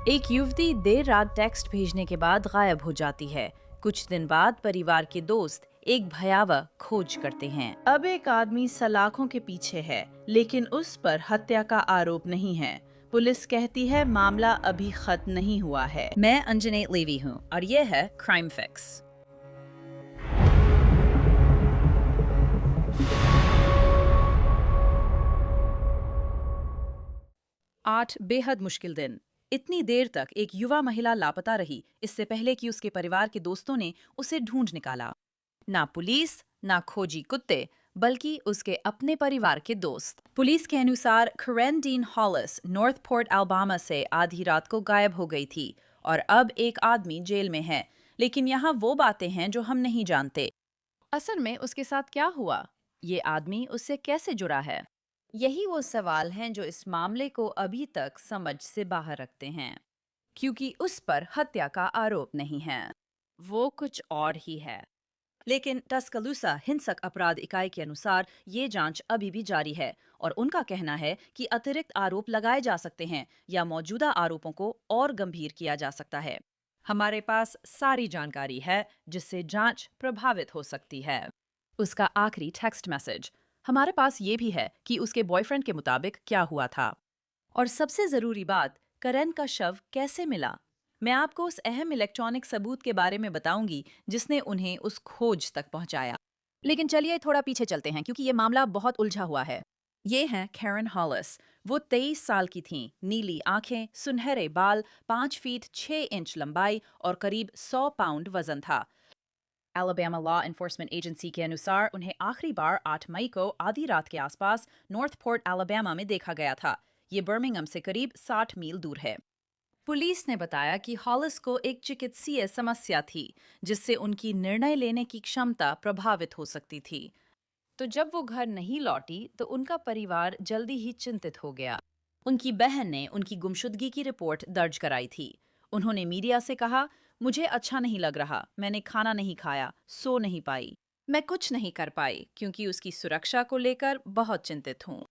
एक युवती देर रात टेक्स्ट भेजने के बाद गायब हो जाती है। कुछ दिन बाद परिवार के दोस्त एक भयावह खोज करते हैं। अब एक आदमी सलाखों के पीछे है, लेकिन उस पर हत्या का आरोप नहीं है। पुलिस कहती है मामला अभी खत्म नहीं हुआ है। मैं अंजनेय लेवी हूँ और ये है क्राइम फिक्स। 8 बेहद मुश्किल दिन। इतनी देर तक एक युवा महिला लापता रही, इससे पहले कि उसके परिवार के दोस्तों ने उसे ढूंढ निकाला। ना पुलिस, ना खोजी कुत्ते, बल्कि उसके अपने परिवार के दोस्त। पुलिस के अनुसार करेन dean Hollies north port Alabama से आधी रात को गायब हो गई थी और अब एक आदमी जेल में है। लेकिन यहाँ वो बातें हैं जो हम नहीं जानते। असल में उसके साथ क्या हुआ? ये आदमी उससे कैसे जुड़ा है? यही वो सवाल हैं जो इस मामले को अभी तक समझ से बाहर रखते हैं, क्योंकि उस पर हत्या का आरोप नहीं है, वो कुछ और ही है। लेकिन टस्कलूसा हिंसक अपराध इकाई के अनुसार ये जांच अभी भी जारी है और उनका कहना है कि अतिरिक्त आरोप लगाए जा सकते हैं या मौजूदा आरोपों को और गंभीर किया जा सकता है। हमारे पास सारी जानकारी है जिससे जांच प्रभावित हो सकती है। उसका आखिरी टेक्स्ट मैसेज। हमारे पास ये भी है कि उसके बॉयफ्रेंड के मुताबिक क्या हुआ था। और सबसे जरूरी बात, करेन का शव कैसे मिला। मैं आपको उस अहम इलेक्ट्रॉनिक सबूत के बारे में बताऊंगी जिसने उन्हें उस खोज तक पहुंचाया। लेकिन चलिए थोड़ा पीछे चलते हैं, क्योंकि ये मामला बहुत उलझा हुआ है। ये हैं कैरन हॉलिस। वो 23 साल की थीं, नीली आंखें, सुनहरे बाल, 5 फीट 6 इंच लंबाई और करीब 100 पाउंड वजन था। एलाबामा लॉ एनफोर्समेंट एजेंसी के अनुसार उन्हें आखिरी बार 8 मई को आधी रात के आसपास नॉर्थ पोर्ट एलाबामा में देखा गया था। ये बर्मिंघम से करीब 60 मील दूर है। पुलिस ने बताया कि हॉलिस को एक चिकित्सीय समस्या थी, जिससे उनकी निर्णय लेने की क्षमता प्रभावित हो सकती थी। तो जब वो घर नहीं लौटी तो उनका परिवार जल्दी ही चिंतित हो गया। उनकी बहन ने उनकी गुमशुदगी की रिपोर्ट दर्ज कराई थी। उन्होंने मीडिया से कहा, मुझे अच्छा नहीं लग रहा, मैंने खाना नहीं खाया, सो नहीं पाई, मैं कुछ नहीं कर पाई क्योंकि उसकी सुरक्षा को लेकर बहुत चिंतित हूँ।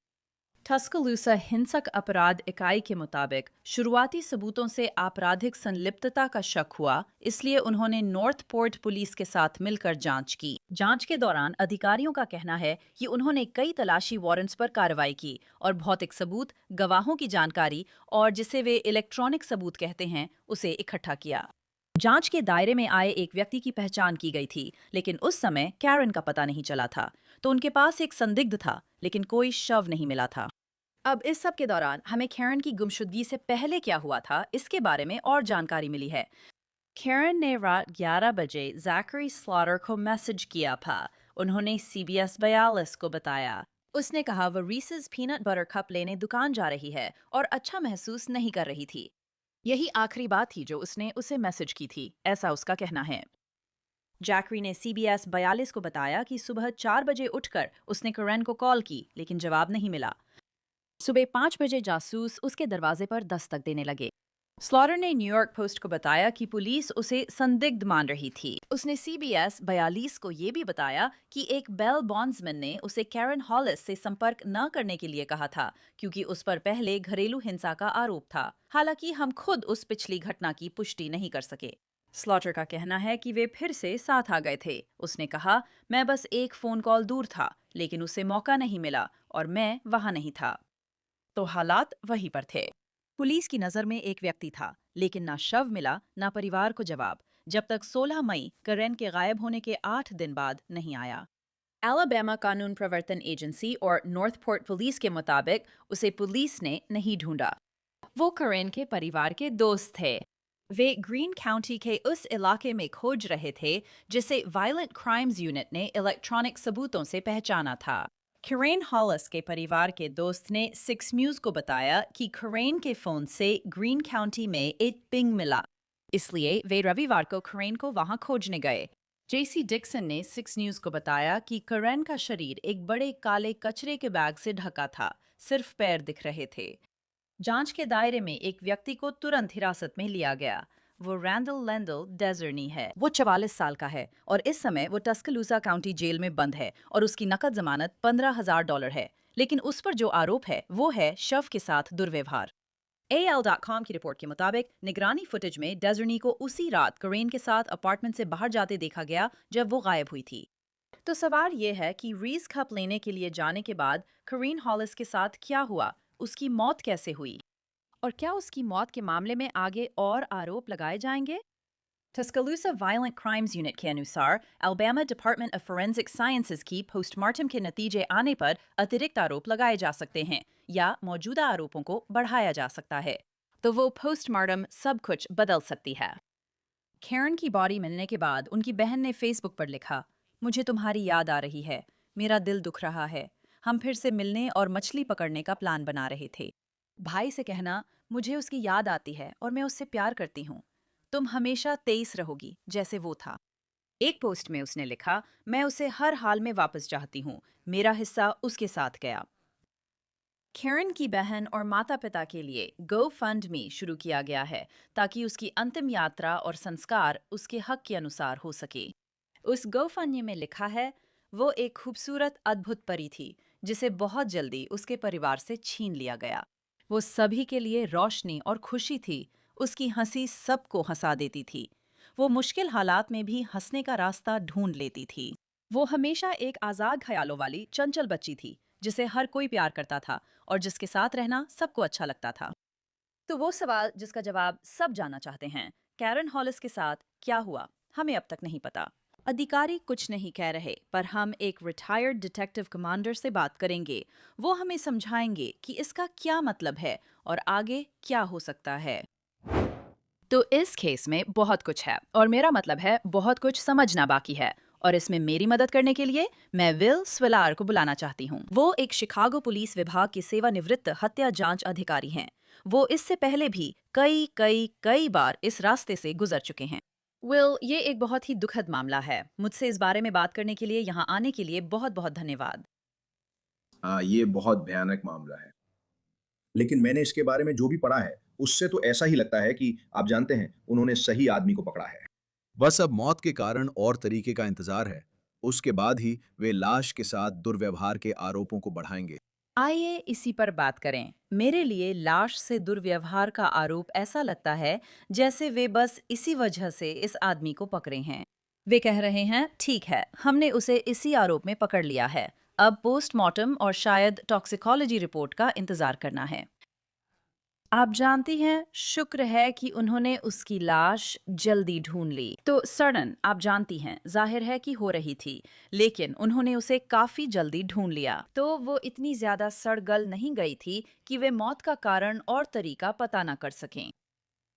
टस्कलूसा हिंसक अपराध इकाई के मुताबिक शुरुआती सबूतों से आपराधिक संलिप्तता का शक हुआ, इसलिए उन्होंने नॉर्थ पोर्ट पुलिस के साथ मिलकर जांच की। जांच के दौरान अधिकारियों का कहना है कि उन्होंने कई तलाशी वारंट्स पर कार्रवाई की और भौतिक सबूत, गवाहों की जानकारी और जिसे वे इलेक्ट्रॉनिक सबूत कहते हैं, उसे इकट्ठा किया। जांच के दायरे में आए एक व्यक्ति की पहचान की गई थी, लेकिन उस समय कैरन का पता नहीं चला था। तो उनके पास एक संदिग्ध था, लेकिन कोई शव नहीं मिला था। अब इस सब के दौरान हमें कैरन की गुमशुदगी से पहले क्या हुआ था, इसके बारे में और जानकारी मिली है। कैरन ने रात 11 बजे जैकरी स्लॉटर को मैसेज किया था। उन्होंने CBS 42 को बताया। उसने कहा वो रीसेस पीनट बटर कप लेने दुकान जा रही है और अच्छा महसूस नहीं कर रही थी। यही आखिरी बात थी जो उसने उसे मैसेज की थी, ऐसा उसका कहना है। जैकरी ने CBS 42 को बताया कि सुबह 4 बजे उठकर उसने कैरन को कॉल की, लेकिन जवाब नहीं मिला। सुबह 5 बजे जासूस उसके दरवाजे पर दस्तक देने लगे। स्लॉटर ने न्यूयॉर्क पोस्ट को बताया कि पुलिस उसे संदिग्ध मान रही थी। उसने CBS 42 को ये भी बताया कि एक बेल बॉन्ड्समैन ने उसे कैरन हॉलिस से संपर्क न करने के लिए कहा था, क्योंकि उस पर पहले घरेलू हिंसा का आरोप था। हालांकि हम खुद उस पिछली घटना की पुष्टि नहीं कर सके। स्लॉटर का कहना है कि वे फिर से साथ आ गए थे। उसने कहा, मैं बस एक फोन कॉल दूर था, लेकिन उसे मौका नहीं मिला और मैं वहां नहीं था। तो हालात वहीं पर थे। पुलिस की नजर में एक व्यक्ति था, लेकिन ना शव मिला, ना परिवार को जवाब, जब तक 16 मई कैरन के गायब होने के 8 दिन बाद नहीं आया। एलाबामा कानून प्रवर्तन एजेंसी और नॉर्थ पोर्ट पुलिस के मुताबिक उसे पुलिस ने नहीं ढूंढा। वो कैरन के परिवार के दोस्त थे। वे ग्रीन काउंटी के उस इलाके में खोज रहे थे जिसे वायलेंट क्राइम्स यूनिट ने इलेक्ट्रॉनिक सबूतों से पहचाना था। कैरन हॉलिस के परिवार के दोस्त ने 6 न्यूज को बताया कि कैरन के फोन से ग्रीन काउंटी में एक पिंग मिला, इसलिए वे रविवार को कैरन को वहां खोजने गए। JC डिक्सन ने 6 न्यूज को बताया कि कैरन का शरीर एक बड़े काले कचरे के बैग से ढका था, सिर्फ पैर दिख रहे थे। जांच के दायरे में एक व्यक्ति को तुरंत हिरासत में लिया गया। वो रैंडल लेंडल डेजर्नी है। वो 44 साल का है और इस समय वो टस्कलूसा काउंटी जेल में बंद है और उसकी नकद जमानत $15,000 है। लेकिन उस पर जो आरोप है वो है शव के साथ दुर्व्यवहार। AL.com की रिपोर्ट के मुताबिक निगरानी फुटेज में डेजर्नी को उसी रात करेन के साथ अपार्टमेंट से बाहर जाते देखा गया जब वो गायब हुई थी। तो सवाल ये है कि रीस कप लेने के लिए जाने के बाद करीन हॉलिस के साथ क्या हुआ, उसकी मौत कैसे हुई, और क्या उसकी मौत के मामले में आगे और आरोप लगाए जाएंगे? टस्कलूसा वायलेंट क्राइम्स यूनिट के अनुसार Alabama department of forensic sciences की पोस्टमार्टम के नतीजे आने पर अतिरिक्त आरोप लगाए जा सकते हैं या मौजूदा आरोपों को बढ़ाया जा सकता है। तो वो पोस्टमार्टम सब कुछ बदल सकती है। कैरन की बॉडी मिलने के बाद उनकी बहन ने फेसबुक पर लिखा, मुझे तुम्हारी याद आ रही है, मेरा दिल दुख रहा है, हम फिर से मिलने और मछली पकड़ने का प्लान बना रहे थे। भाई से कहना, मुझे उसकी याद आती है और मैं उससे प्यार करती हूँ, तुम हमेशा 23 रहोगी जैसे वो था। एक पोस्ट में उसने लिखा, मैं उसे हर हाल में वापस चाहती हूँ, मेरा हिस्सा उसके साथ गया। कैरन की बहन और माता पिता के लिए गो फंड मी शुरू किया गया है ताकि उसकी अंतिम यात्रा और संस्कार उसके हक के अनुसार हो सके। उस गोफंडमी में लिखा है, वो एक खूबसूरत अद्भुत परी थी जिसे बहुत जल्दी उसके परिवार से छीन लिया गया। वो सभी के लिए रोशनी और खुशी थी, उसकी हंसी सबको हंसा देती थी। वो मुश्किल हालात में भी हंसने का रास्ता ढूंढ लेती थी। वो हमेशा एक आज़ाद ख्यालों वाली चंचल बच्ची थी जिसे हर कोई प्यार करता था और जिसके साथ रहना सबको अच्छा लगता था। तो वो सवाल जिसका जवाब सब जानना चाहते हैं, कैरन हॉलिस के साथ क्या हुआ, हमें अब तक नहीं पता। अधिकारी कुछ नहीं कह रहे, पर हम एक रिटायर्ड डिटेक्टिव कमांडर से बात करेंगे। वो हमें समझाएंगे कि इसका क्या मतलब है और आगे क्या हो सकता है। तो इस केस में बहुत कुछ है और मेरा मतलब है बहुत कुछ समझना बाकी है। और इसमें मेरी मदद करने के लिए मैं विल स्विलार को बुलाना चाहती हूँ। वो एक शिकागो पुलिस विभाग के सेवानिवृत्त हत्या जांच अधिकारी हैं। वो इससे पहले भी कई कई कई बार इस रास्ते से गुजर चुके हैं। विल, ये एक बहुत ही दुखद मामला है। मुझसे इस बारे में बात करने के लिए यहाँ आने के लिए बहुत बहुत धन्यवाद। हाँ, ये बहुत भयानक मामला है। लेकिन मैंने इसके बारे में जो भी पढ़ा है, उससे तो ऐसा ही लगता है कि आप जानते हैं, उन्होंने सही आदमी को पकड़ा है। बस अब मौत के कारण और तरीके का इंतजार है। उसके बाद ही वे लाश के साथ दुर्व्यवहार के आरोपों को बढ़ाएंगे। आइए इसी पर बात करें। मेरे लिए लाश से दुर्व्यवहार का आरोप ऐसा लगता है जैसे वे बस इसी वजह से इस आदमी को पकड़े हैं। वे कह रहे हैं, ठीक है, हमने उसे इसी आरोप में पकड़ लिया है, अब पोस्टमार्टम और शायद टॉक्सिकोलॉजी रिपोर्ट का इंतजार करना है। आप जानती हैं, शुक्र है कि उन्होंने उसकी लाश जल्दी ढूंढ ली। तो सड़न, आप जानती हैं, जाहिर है कि हो रही थी, लेकिन उन्होंने उसे काफी जल्दी ढूंढ लिया। तो वो इतनी ज्यादा सड़ गल नहीं गई थी कि वे मौत का कारण और तरीका पता न कर सकें।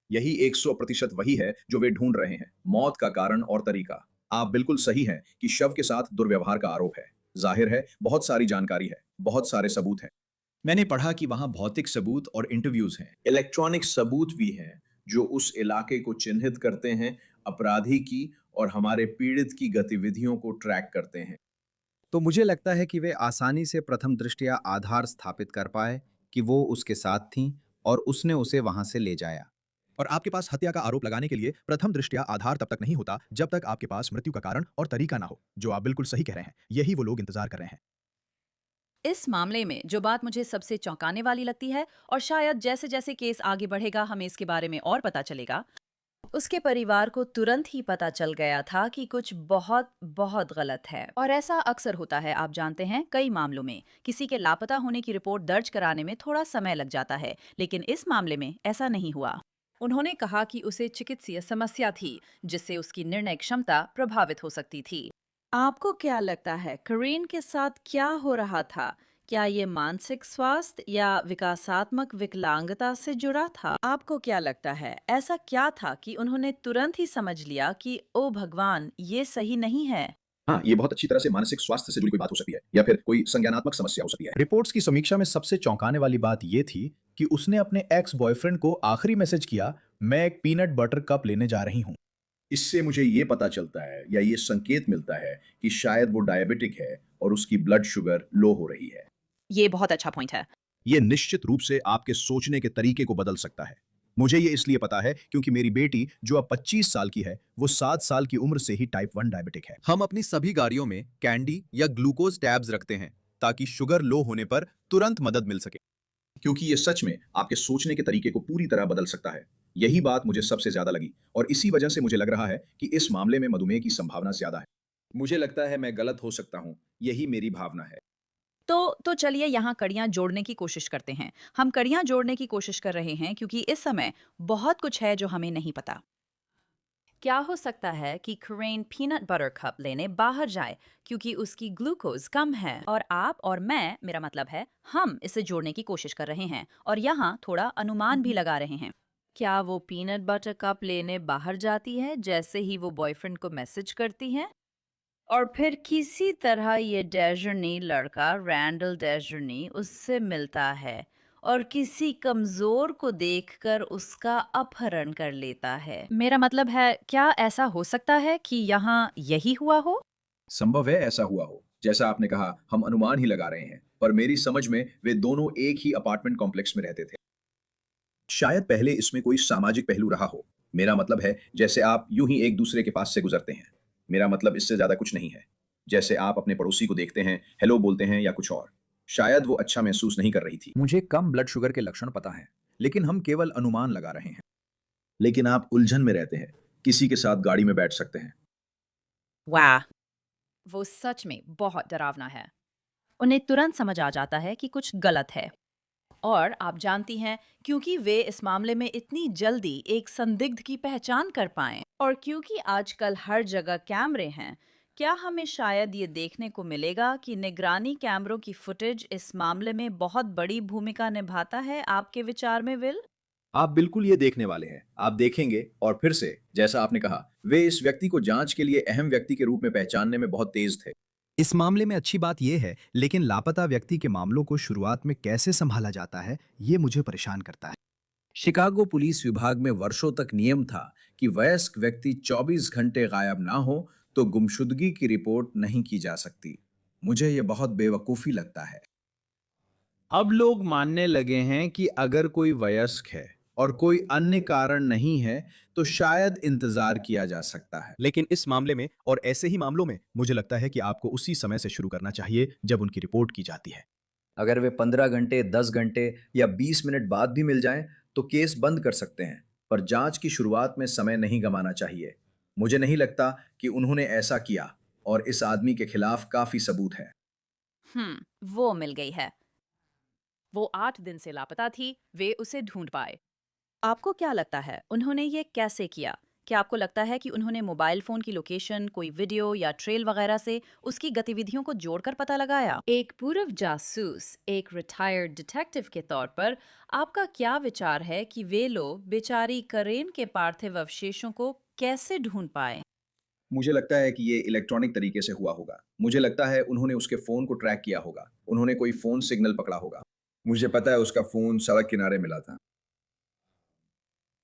यही 100% वही है जो वे ढूंढ रहे हैं, मौत का कारण और तरीका। आप बिल्कुल सही हैं कि शव के साथ दुर्व्यवहार का आरोप है। जाहिर है, बहुत सारी जानकारी है, बहुत सारे सबूत हैं। मैंने पढ़ा कि वहां भौतिक सबूत और इंटरव्यूज हैं। इलेक्ट्रॉनिक सबूत भी हैं, जो उस इलाके को चिन्हित करते हैं, अपराधी की और हमारे पीड़ित की गतिविधियों को ट्रैक करते हैं। तो मुझे लगता है कि वे आसानी से प्रथम दृष्टया आधार स्थापित कर पाए कि वो उसके साथ थीं और उसने उसे वहां से ले जाया। और आपके पास हत्या का आरोप लगाने के लिए प्रथम दृष्टया आधार तब तक नहीं होता जब तक आपके पास मृत्यु का कारण और तरीका ना हो। जो आप बिल्कुल सही कह रहे हैं, यही वो लोग इंतजार कर रहे हैं। इस मामले में जो बात मुझे सबसे चौंकाने वाली लगती है, और शायद जैसे जैसे केस आगे बढ़ेगा हमें इसके बारे में और पता चलेगा, उसके परिवार को तुरंत ही पता चल गया था कि कुछ बहुत बहुत गलत है। और ऐसा अक्सर होता है, आप जानते हैं, कई मामलों में किसी के लापता होने की रिपोर्ट दर्ज कराने में थोड़ा समय लग जाता है, लेकिन इस मामले में ऐसा नहीं हुआ। उन्होंने कहा कि उसे चिकित्सीय समस्या थी जिससे उसकी निर्णय क्षमता प्रभावित हो सकती थी। आपको क्या लगता है, करीन के साथ क्या हो रहा था? क्या ये मानसिक स्वास्थ्य या विकासात्मक विकलांगता से जुड़ा था? आपको क्या लगता है, ऐसा क्या था कि उन्होंने तुरंत ही समझ लिया कि ओ भगवान, ये सही नहीं है? हाँ, ये बहुत अच्छी तरह से मानसिक स्वास्थ्य से जुड़ी कोई बात हो सकती है या फिर कोई संज्ञानात्मक समस्या हो सकती है। रिपोर्ट्स की समीक्षा में सबसे चौंकाने वाली बात ये थी कि उसने अपने एक्स बॉयफ्रेंड को आखिरी मैसेज किया, मैं एक पीनट बटर कप लेने जा रही हूँ। इससे मुझे ये पता चलता है या ये संकेत मिलता है कि शायद वो डायबिटिक है और उसकी ब्लड शुगर लो हो रही है। ये बहुत अच्छा पॉइंट है। ये निश्चित रूप से आपके सोचने के तरीके को बदल सकता है। मुझे ये इसलिए पता है क्योंकि मेरी बेटी जो अब 25 साल की है, वो 7 साल की उम्र से ही टाइप 1 डायबिटिक है। हम अपनी सभी गाड़ियों में कैंडी या ग्लूकोज टैब्स रखते हैं ताकि शुगर लो होने पर तुरंत मदद मिल सके। क्योंकि ये सच में आपके सोचने के तरीके को पूरी तरह बदल सकता है। यही बात मुझे सबसे ज्यादा लगी और इसी वजह से मुझे लग रहा है कि इस मामले में मधुमेह की संभावना ज्यादा है। मुझे लगता है मैं गलत हो सकता हूँ, यही मेरी भावना है। तो चलिए यहाँ कड़ियाँ जोड़ने की कोशिश करते हैं। हम कड़ियाँ जोड़ने की कोशिश कर रहे हैं क्योंकि इस समय बहुत कुछ है जो हमें नहीं पता। क्या हो सकता है कि कुरैन पीनट बटर कप लेने बाहर जाए क्योंकि उसकी ग्लूकोज कम है और आप और मैं, मेरा मतलब है, हम इसे जोड़ने की कोशिश कर रहे हैं और यहाँ थोड़ा अनुमान भी लगा रहे हैं। क्या वो पीनट बटर कप लेने बाहर जाती है जैसे ही वो बॉयफ्रेंड को मैसेज करती है? और फिर किसी तरह ये डेजर्नी लड़का, रैंडल डेजर्नी, उससे मिलता है और किसी कमजोर को देखकर उसका अपहरण कर लेता है। मेरा मतलब है, क्या ऐसा हो सकता है कि यहाँ यही हुआ हो? संभव है ऐसा हुआ हो। जैसा आपने कहा, हम अनुमान ही लगा रहे हैं, पर मेरी समझ में वे दोनों एक ही अपार्टमेंट कॉम्प्लेक्स में रहते थे। शायद पहले इसमें कोई सामाजिक पहलू रहा हो। मेरा मतलब है जैसे आप यूं ही एक दूसरे के पास से गुजरते हैं। मेरा मतलब इससे ज्यादा कुछ नहीं है। जैसे आप अपने पड़ोसी को देखते हैं, हेलो बोलते हैं या कुछ और। शायद वो अच्छा महसूस नहीं कर रही थी। मुझे कम ब्लड शुगर के लक्षण पता है, लेकिन हम केवल अनुमान लगा रहे हैं। लेकिन आप उलझन में रहते हैं, किसी के साथ गाड़ी में बैठ सकते हैं। वाह, वो सच में बहुत डरावना है। उन्हें तुरंत समझ आ जाता है कि कुछ गलत है। और आप जानती हैं, क्योंकि वे इस मामले में इतनी जल्दी एक संदिग्ध की पहचान कर पाएं और क्योंकि आजकल हर जगह कैमरे हैं, क्या हमें शायद ये देखने को मिलेगा कि निगरानी कैमरों की फुटेज इस मामले में बहुत बड़ी भूमिका निभाता है, आपके विचार में, विल? आप बिल्कुल ये देखने वाले हैं। आप देखेंगे और फिर से, जैसा आपने कहा, वे इस व्यक्ति को जांच के लिए अहम व्यक्ति के रूप में पहचानने में बहुत तेज थे। इस मामले में अच्छी बात यह है, लेकिन लापता व्यक्ति के मामलों को शुरुआत में कैसे संभाला जाता है, ये मुझे परेशान करता है। शिकागो पुलिस विभाग में वर्षों तक नियम था कि वयस्क व्यक्ति 24 घंटे गायब ना हो तो गुमशुदगी की रिपोर्ट नहीं की जा सकती। मुझे यह बहुत बेवकूफी लगता है। अब लोग मानने लगे हैं कि अगर कोई वयस्क है और कोई अन्य कारण नहीं है तो शायद इंतजार किया जा सकता है। लेकिन इस मामले में और ऐसे ही मामलों में मुझे लगता है कि आपको उसी समय से शुरू करना चाहिए जब उनकी रिपोर्ट की जाती है। अगर वे 15 घंटे, 10 घंटे या 20 मिनट बाद भी मिल जाएं, तो केस बंद कर सकते हैं, पर जांच की शुरुआत में समय नहीं गंवाना चाहिए। मुझे नहीं लगता कि उन्होंने ऐसा किया और इस आदमी के खिलाफ काफी सबूत है। वो मिल गई है। वो 8 दिन से लापता थी, वे उसे ढूंढ पाए। आपको क्या लगता है, उन्होंने ये कैसे किया? क्या आपको लगता है कि उन्होंने मोबाइल फोन की लोकेशन, कोई वीडियो या ट्रेल वगैरह से उसकी गतिविधियों को जोड़कर पता लगाया? एक पूर्व जासूस, एक रिटायर्ड डिटेक्टिव के तौर पर, आपका क्या विचार है कि वे लोग बेचारी करेन के पार्थिव अवशेषों को कैसे ढूंढ पाए? मुझे लगता है कि ये इलेक्ट्रॉनिक तरीके से हुआ होगा। मुझे लगता है उन्होंने उसके फोन को ट्रैक किया होगा। उन्होंने कोई फोन सिग्नल पकड़ा होगा। मुझे पता है उसका फोन सड़क किनारे मिला था।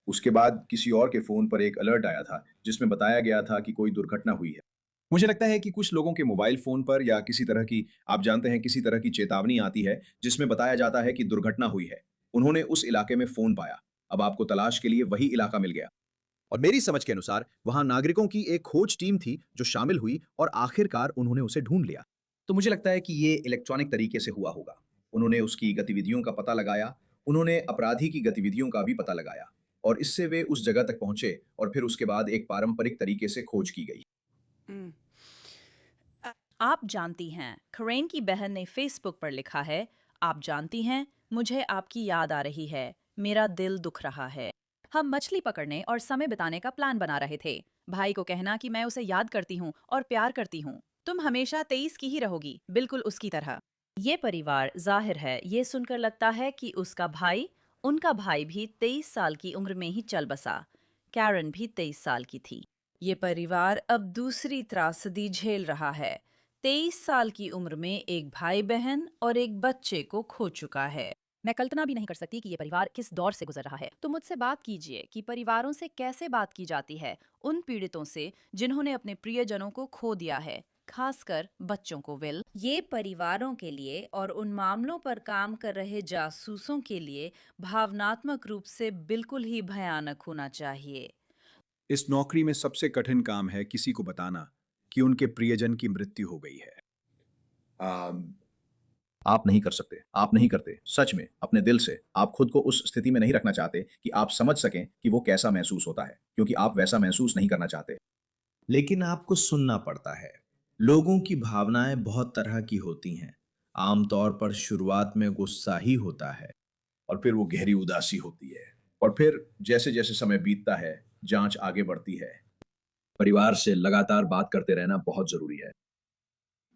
उसके बाद किसी और के फोन पर एक अलर्ट आया था जिसमें बताया गया था कि कोई दुर्घटना हुई है। मुझे लगता है कि कुछ लोगों के मोबाइल फोन पर या किसी तरह की, आप जानते हैं, किसी तरह की चेतावनी आती है जिसमें बताया जाता है कि दुर्घटना हुई है। उन्होंने उस इलाके में फोन पाया। अब आपको तलाश के लिए वही इलाका मिल गया। और मेरी समझ के अनुसार वहां नागरिकों की एक खोज टीम थी जो शामिल हुई और आखिरकार उन्होंने उसे ढूंढ लिया। तो मुझे लगता है कि ये इलेक्ट्रॉनिक तरीके से हुआ होगा। उन्होंने उसकी गतिविधियों का पता लगाया। उन्होंने अपराधी की गतिविधियों का भी पता लगाया और इससे वे उस जगह तक पहुंचे और फिर उसके बाद एक पारंपरिक तरीके से खोज की गई। आप जानती हैं, करेन की बहन ने फेसबुक पर लिखा है, आप जानती हैं, मुझे आपकी याद आ रही है, मेरा दिल दुख रहा है। हम मछली पकड़ने और समय बिताने का प्लान बना रहे थे। भाई को कहना कि मैं उसे याद करती हूँ और प्यार करती हूँ। तुम हमेशा 23 की ही रहोगी, बिल्कुल उसकी तरह। ये परिवार, जाहिर है, ये सुनकर लगता है कि उनका भाई भी 23 साल की उम्र में ही चल बसा। कैरन भी 23 साल की थी। ये परिवार अब दूसरी त्रासदी झेल रहा है। 23 साल की उम्र में एक भाई बहन और एक बच्चे को खो चुका है। मैं कल्पना भी नहीं कर सकती कि ये परिवार किस दौर से गुजर रहा है। तो मुझसे बात कीजिए कि परिवारों से कैसे बात की जाती है, उन पीड़ितों से जिन्होंने अपने प्रियजनों को खो दिया है, खासकर बच्चों को, विल। ये परिवारों के लिए और उन मामलों पर काम कर रहे जासूसों के लिए भावनात्मक रूप से बिल्कुल ही भयानक होना चाहिए। इस नौकरी में सबसे कठिन काम है किसी को बताना कि उनके प्रियजन की मृत्यु हो गई है। आप नहीं कर सकते, आप नहीं करते, सच में अपने दिल से आप खुद को उस स्थिति में नहीं रखना चाहते कि आप समझ सकें कि वो कैसा महसूस होता है, क्योंकि आप वैसा महसूस नहीं करना चाहते। लेकिन आपको सुनना पड़ता है। लोगों की भावनाएं बहुत तरह की होती हैं। आमतौर पर शुरुआत में गुस्सा ही होता है। और फिर वो गहरी उदासी होती है। और फिर जैसे जैसे समय बीतता है, जांच आगे बढ़ती है। परिवार से लगातार बात करते रहना बहुत जरूरी है।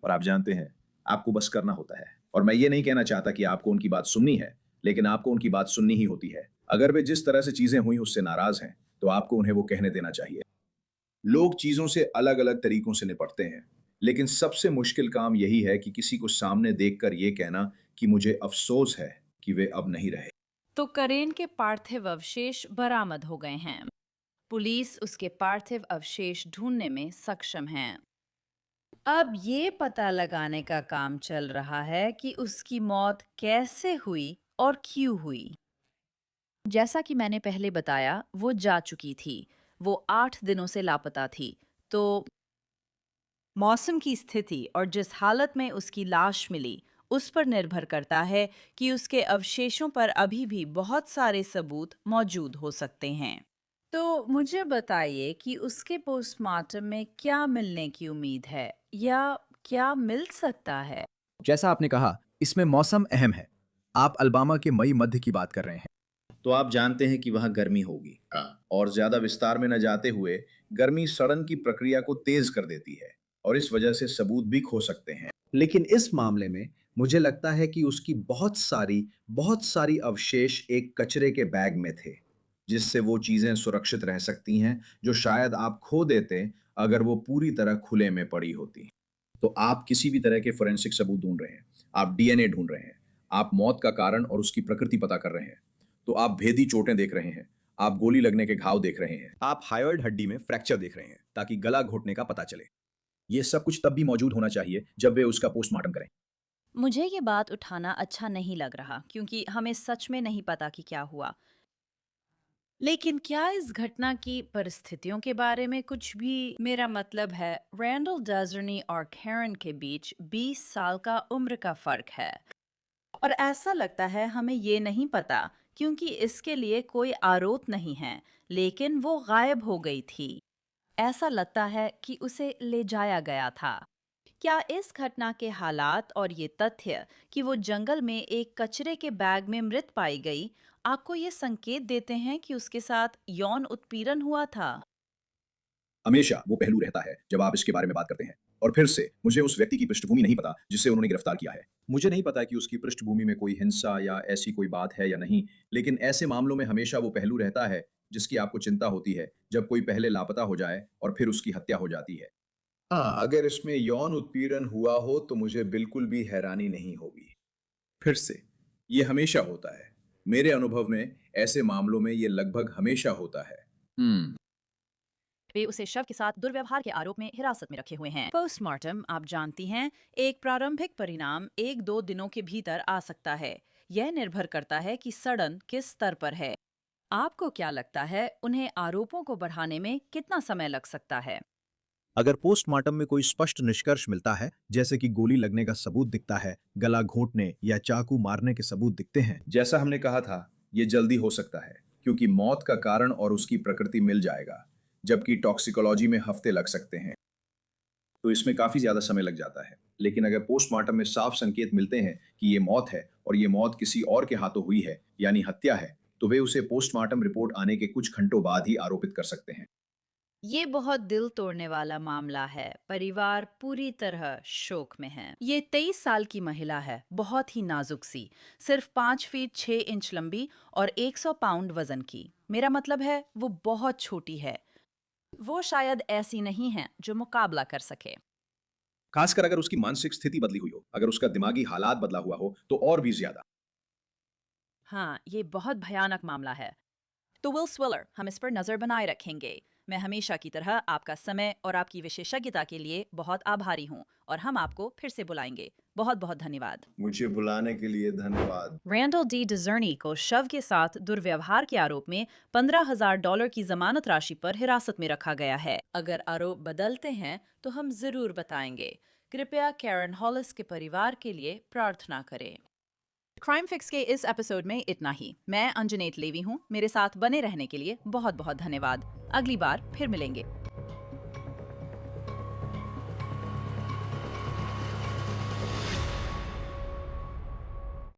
और आप जानते हैं, आपको बस करना होता है। और मैं ये नहीं कहना चाहता कि आपको उनकी बात सुननी है, लेकिन आपको उनकी बात सुननी ही होती है। अगर वे जिस तरह से चीजें हुई उससे नाराज हैं, तो आपको उन्हें वो कहने देना चाहिए। लोग चीजों से अलग अलग तरीकों से निपटते हैं, लेकिन सबसे मुश्किल काम यही है कि किसी को सामने देखकर ये कहना कि मुझे अफसोस है कि वे अब नहीं रहे। तो करेन के पार्थिव अवशेष बरामद हो गए हैं। पुलिस उसके पार्थिव अवशेष ढूंढने में सक्षम है। अब ये पता लगाने का काम चल रहा है कि उसकी मौत कैसे हुई और क्यों हुई। जैसा कि मैंने पहले बताया, वो जा चुकी थी। वो 8 दिनों से लापता थी। तो मौसम की स्थिति और जिस हालत में उसकी लाश मिली, उस पर निर्भर करता है कि उसके अवशेषों पर अभी भी बहुत सारे सबूत मौजूद हो सकते हैं। तो मुझे बताइए कि उसके पोस्टमार्टम में क्या मिलने की उम्मीद है या क्या मिल सकता है? जैसा आपने कहा, इसमें मौसम अहम है। आप अलबामा के मई मध्य की बात कर रहे हैं। तो आप जानते हैं कि वहां गर्मी होगी। और ज्यादा विस्तार में न जाते हुए, गर्मी सड़न की प्रक्रिया को तेज कर देती है और इस वजह से सबूत भी खो सकते हैं। लेकिन इस मामले में मुझे लगता है कि उसकी बहुत सारी अवशेष एक कचरे के बैग में थे, जिससे वो चीजें सुरक्षित रह सकती हैं जो शायद आप खो देते अगर वो पूरी तरह खुले में पड़ी होती। तो आप किसी भी तरह के फोरेंसिक सबूत ढूंढ रहे हैं, आप डीएनए ढूंढ रहे हैं, आप मौत का कारण और उसकी प्रकृति पता कर रहे हैं, तो आप भेदी चोटें देख रहे हैं, आप गोली लगने के घाव देख रहे हैं, आप हायोइड हड्डी में फ्रैक्चर देख रहे हैं ताकि गला घोटने का पता चले। ये सब कुछ तब भी मौजूद होना चाहिए जब वे उसका पोस्टमार्टम करें। मुझे ये बात उठाना अच्छा नहीं लग रहा क्योंकि हमें सच में नहीं पता कि क्या हुआ। लेकिन क्या इस घटना की परिस्थितियों के बारे में कुछ भी? मेरा मतलब है, रैंडल डजर्नी और कैरन के बीच 20 साल का उम्र का फर्क है और ऐसा लगता है हमें ये नहीं पता क्योंकि इसके लिए कोई आरोप नहीं है, लेकिन वो गायब हो गई थी। ऐसा लगता है कि उसे ले जाया गया था। क्या इस घटना के हालात और ये तथ्य कि वो जंगल में एक कचरे के बैग में मृत पाई गई, आपको ये संकेत देते हैं कि उसके साथ यौन उत्पीड़न हुआ था? हमेशा वो पहलू रहता है जब आप इसके बारे में बात करते हैं। और फिर से, मुझे उस व्यक्ति की पृष्ठभूमि नहीं पता जिसे उन्होंने गिरफ्तार किया है। मुझे नहीं पता कि उसकी पृष्ठभूमि में कोई हिंसा या ऐसी कोई बात है या नहीं, लेकिन ऐसे मामलों में हमेशा वो पहलू रहता है जिसकी आपको चिंता होती है, जब कोई पहले लापता हो जाए और फिर उसकी हत्या हो जाती है। हाँ, अगर इसमें यौन उत्पीड़न हुआ हो तो मुझे बिल्कुल भी हैरानी नहीं होगी। फिर से, ये हमेशा होता है। मेरे अनुभव में ऐसे मामलों में ये लगभग हमेशा होता है। वे उसे शव के साथ दुर्व्यवहार के आरोप में हिरासत में रखे हुए हैं। पोस्टमार्टम, आप जानती हैं, एक प्रारंभिक परिणाम 1-2 दिनों के भीतर आ सकता है। यह निर्भर करता है कि सड़न किस स्तर पर है। आपको क्या लगता है, उन्हें आरोपों को बढ़ाने में कितना समय लग सकता है? अगर पोस्टमार्टम में कोई स्पष्ट निष्कर्ष मिलता है, जैसे कि गोली लगने का सबूत दिखता है, गला घोंटने या चाकू मारने के सबूत दिखते हैं, जैसा हमने कहा था, ये जल्दी हो सकता है क्योंकि मौत का कारण और उसकी प्रकृति मिल जाएगा, जबकि टॉक्सिकोलॉजी में हफ्ते लग सकते हैं। तो इसमें काफी ज्यादा समय लग जाता है। लेकिन अगर पोस्टमार्टम में साफ संकेत मिलते हैं कि ये मौत है और ये मौत किसी और के हाथों हुई है, यानी हत्या है, तो वे उसे पोस्टमार्टम रिपोर्ट आने के कुछ घंटों बाद ही आरोपित कर सकते हैं। ये बहुत दिल तोड़ने वाला मामला है। परिवार पूरी तरह शोक में है। ये 23 साल की महिला है, बहुत ही नाजुक सी, सिर्फ 5 फीट 6 इंच लंबी और 100 पाउंड वजन की। मेरा मतलब है, वो बहुत छोटी है। वो शायद ऐसी नहीं है जो मुकाबला कर सके। खासकर अगर उसकी मानसिक स्थिति बदली हुई हो, अगर उसका दिमागी हालात बदला हुआ हो, तो और भी ज्यादा। हाँ, ये बहुत भयानक मामला है। तो विल स्विलर, हम इस पर नजर बनाए रखेंगे। मैं हमेशा की तरह आपका समय और आपकी विशेषज्ञता के लिए बहुत आभारी हूँ और हम आपको फिर से बुलाएंगे। बहुत बहुत धन्यवाद। मुझे बुलाने के लिए धन्यवाद। रैंडल डी डिजर्नी को शव के साथ दुर्व्यवहार के आरोप में $15,000 की जमानत राशि पर हिरासत में रखा गया है। अगर आरोप बदलते हैं तो हम जरूर बताएंगे। कृपया कैरन हॉलिस के परिवार के लिए प्रार्थना करें। क्राइम फिक्स के इस एपिसोड में इतना ही। मैं अंजनेत लेवी हूँ। मेरे साथ बने रहने के लिए बहुत बहुत धन्यवाद। अगली बार फिर मिलेंगे।